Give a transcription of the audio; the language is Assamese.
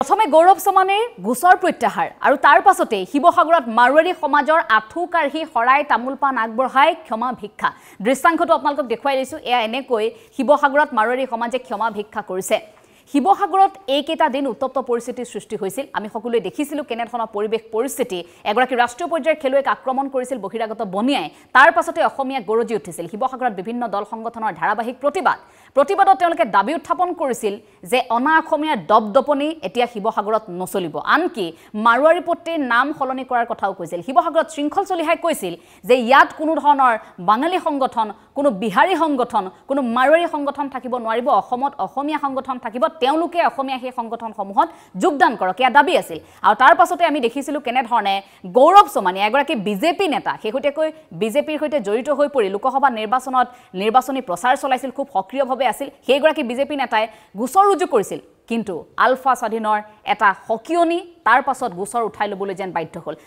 প্ৰথমে গৌৰৱ চমানেৰ গোচৰ প্ৰত্যাহাৰ আৰু তাৰ পাছতে শিৱসাগৰত মাৰোৱাৰী সমাজৰ আঠু কাঢ়ি হৰাই তামোল পাণ আগবঢ়াই ক্ষমা ভিক্ষা দৃশ্যাংশটো আপোনালোকক দেখুৱাই দিছো এয়া এনেকৈ শিৱসাগৰত মাৰোৱাৰী সমাজে ক্ষমা ভিক্ষা কৰিছে শিৱসাগৰত এইকেইটা দিন উত্তপ্ত পৰিস্থিতিৰ সৃষ্টি হৈছিল আমি সকলোৱে দেখিছিলো কেনেধৰণৰ পৰিবেশ পৰিস্থিতি এগৰাকী ৰাষ্ট্ৰীয় পৰ্যায়ৰ খেলুৱৈক আক্ৰমণ কৰিছিল বহিৰাগত বনিয়াই তাৰ পাছতে অসমীয়া গৰজি উঠিছিল শিৱসাগৰত বিভিন্ন দল সংগঠনৰ ধাৰাবাহিক প্ৰতিবাদত তেওঁলোকে দাবী উত্থাপন কৰিছিল যে অনা অসমীয়াৰ দপদপনি এতিয়া শিৱসাগৰত নচলিব আনকি মাৰোৱাৰী পট্টিৰ নাম সলনি কৰাৰ কথাও কৈছিল শিৱসাগৰত শৃংখল চলিহাই কৈছিল যে ইয়াত কোনো ধৰণৰ বাঙালী সংগঠন কোনো বিহাৰী সংগঠন কোনো মাৰোৱাৰী সংগঠন থাকিব নোৱাৰিব অসমত অসমীয়া সংগঠন থাকিব তেওঁলোকে অসমীয়া সেই সংগঠনসমূহত যোগদান কৰক এয়া দাবী আছিল আৰু তাৰ পাছতে আমি দেখিছিলো কেনে ধৰণে গৌৰৱ চমানী এগৰাকী বিজেপি নেতা হেহুটেকৈ বিজেপিৰ সৈতে জড়িত হৈ পৰি লোকসভা নিৰ্বাচনী প্ৰচাৰ চলাইছিল খুব সক্ৰিয়ভাৱে আছিল সেইগৰাকী বিজেপি নেতাই গোচৰ ৰুজু কৰিছিল কিন্তু আলফা স্বাধীনৰ এটা হকিয়নি তাৰ পাছত গোচৰ উঠাই লবলৈ যেন বাধ্য হ'ল